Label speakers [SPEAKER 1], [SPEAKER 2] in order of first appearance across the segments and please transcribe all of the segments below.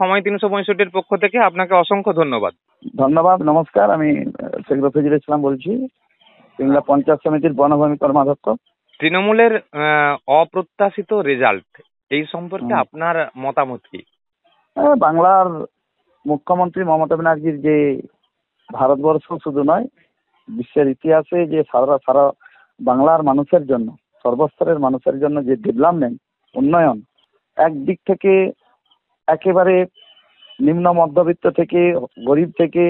[SPEAKER 1] সময় 365-র পক্ষ থেকে আপনাকে অসংখ্য ধন্যবাদ।
[SPEAKER 2] ধন্যবাদ, নমস্কার। আমি শেখ রফিজুল ইসলাম বলছি, সিংলা পঞ্চায়েত সমিতির বনভূমি কর্মাধ্যক্ষ।
[SPEAKER 1] তৃণমূলের অপ্রত্যাশিত রেজাল্ট, এই সম্পর্কে আপনার মতামত কি?
[SPEAKER 2] বাংলার মুখ্যমন্ত্রী মমতা ব্যানার্জির যে ভারতবর্ষ শুধু নয়, বিশ্বের ইতিহাসে যে সারা বাংলার মানুষের জন্য, সর্বস্তরের মানুষের জন্য যে ডেভেলপমেন্ট, উন্নয়ন, একদিক থেকে একেবারে নিম্ন মধ্যবিত্ত থেকে গরিব থেকে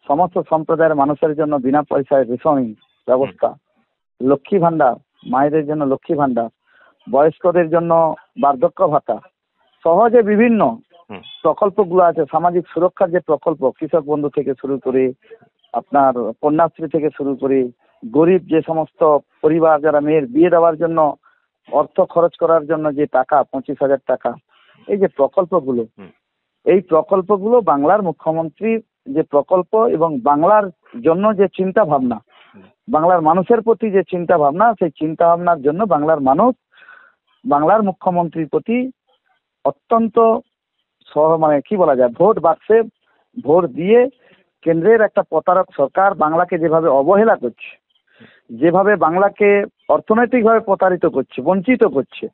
[SPEAKER 2] সমস্ত সম্প্রদায়ের মানুষের জন্য বিনা পয়সায় রেশন ব্যবস্থা, লক্ষ্মী ভান্ডার, মায়েদের জন্য লক্ষ্মী ভান্ডার, বয়স্কদের জন্য বার্ধক্য ভাতা সহ যে বিভিন্ন প্রকল্পগুলো আছে, সামাজিক সুরক্ষার যে প্রকল্প, কৃষক বন্ধু থেকে শুরু করে আপনার কন্যাশ্রী থেকে শুরু করে গরিব যে সমস্ত পরিবার যারা মেয়ের বিয়ে দেওয়ার জন্য অর্থ খরচ করার জন্য যে টাকা 25,000 টাকা, এই যে প্রকল্পগুলো, এই প্রকল্পগুলো বাংলার মুখ্যমন্ত্রীর যে প্রকল্প এবং বাংলার জন্য যে চিন্তা ভাবনা, বাংলার মানুষের প্রতি যে চিন্তা ভাবনা, সেই চিন্তা ভাবনার জন্য বাংলার মানুষ বাংলার মুখ্যমন্ত্রীর প্রতি অত্যন্ত কি বলা যায়, ভোট বাক্সে ভোট দিয়ে কেন্দ্রের একটা প্রতারক সরকার বাংলাকে যেভাবে অবহেলা করছে, যেভাবে বাংলাকে অর্থনৈতিকভাবে প্রতারিত করছে, বঞ্চিত করছে,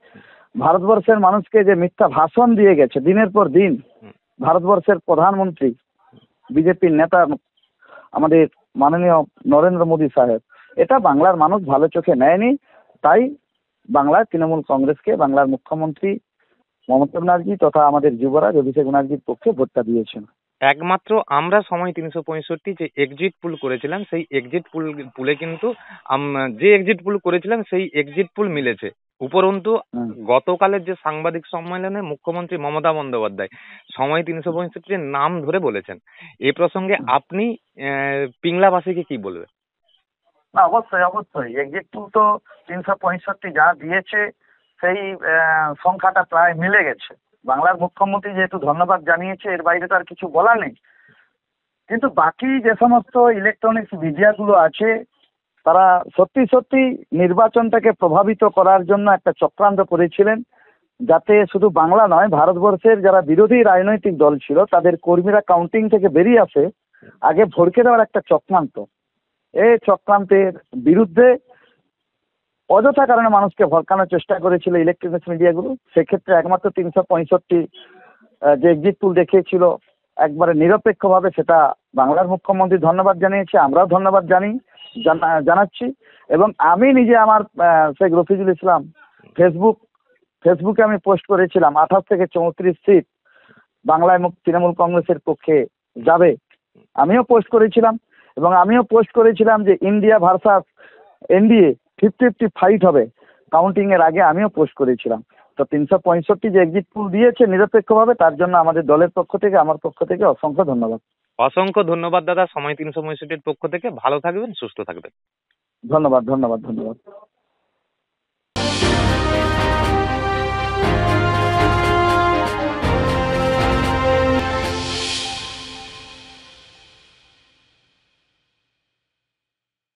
[SPEAKER 2] ভারতবর্ষের মানুষকে যে মিথ্যা ভাষণ দিয়ে গেছে দিনের পর দিন ভারতবর্ষের প্রধানমন্ত্রী, বিজেপির নেতা আমাদের মাননীয় নরেন্দ্র মোদী সাহেব, এটা বাংলার মানুষ ভালো চোখে নেয়নি। তাই বাংলার তৃণমূল কংগ্রেসকে বাংলার মুখ্যমন্ত্রী মমতা ব্যানার্জি তথা আমাদের যুবরাজ অভিষেক ব্যানার্জির পক্ষে ভোটটা দিয়েছেন।
[SPEAKER 1] একমাত্র আমরা সময় 365 যে এক্সিট পুল করেছিলাম, সেই এক্সিট পুলে কিন্তু যে এক্সিট পুল করেছিলাম সেই এক্সিট পুল মিলেছে। উপরন্তু গতকালের যে সাংবাদিক সম্মেলনে মুখ্যমন্ত্রী মমতা বন্দ্যোপাধ্যায় সময় 365 নাম ধরে বলেছেন। এ প্রসঙ্গে আপনি পিংলাবাসীকে কি বলবেন?
[SPEAKER 2] না, অবশ্যই অবশ্যই এক্সিট পুল তো 365 যা দিয়েছে সেই সংখ্যাটা প্রায় মিলে গেছে। বাংলার মুখ্যমন্ত্রী যেহেতু ধন্যবাদ জানিয়েছে, এর বাইরে তো আর কিছু বলা নেই। কিন্তু বাকি যে সমস্ত ইলেকট্রনিক্স মিডিয়াগুলো আছে, তারা সত্যি সত্যি নির্বাচনটাকে প্রভাবিত করার জন্য একটা চক্রান্ত করেছিলেন, যাতে শুধু বাংলা নয়, ভারতবর্ষের যারা বিরোধী রাজনৈতিক দল ছিল তাদের কর্মীরা কাউন্টিং থেকে বেরিয়ে আসে আগে ভড়কে দেওয়ার একটা চক্রান্ত। এই চক্রান্তের বিরুদ্ধে অযথা কারণে মানুষকে ভড়কানোর চেষ্টা করেছিল ইলেকট্রনিক্স মিডিয়াগুলো। সেক্ষেত্রে একমাত্র 365 যে এক্সিট পুল দেখিয়েছিল একবারে নিরপেক্ষভাবে, সেটা বাংলার মুখ্যমন্ত্রী ধন্যবাদ জানিয়েছে, আমরাও ধন্যবাদ জানাচ্ছি। এবং আমি নিজে আমার শেখ রফিজুল ইসলাম ফেসবুকে আমি পোস্ট করেছিলাম 28 থেকে 34 সিট বাংলায় তৃণমূল কংগ্রেসের পক্ষে যাবে, আমিও পোস্ট করেছিলাম। এবং আমিও পোস্ট করেছিলাম যে ইন্ডিয়া ভার্সাস এনডিএ 50-50 ফাইট হবে কাউন্টিং এর আগে, আমিও পোস্ট করেছিলাম। তো 365 যে এক্সিট পুল দিয়েছে নিরপেক্ষভাবে, তার জন্য আমাদের দলের পক্ষ থেকে, আমার পক্ষ থেকে অসংখ্য ধন্যবাদ।
[SPEAKER 1] অসংখ্য ধন্যবাদ দাদা, সময় 365-র পক্ষ থেকে। ভালো থাকবেন, সুস্থ থাকবেন।
[SPEAKER 2] ধন্যবাদ ধন্যবাদ ধন্যবাদ।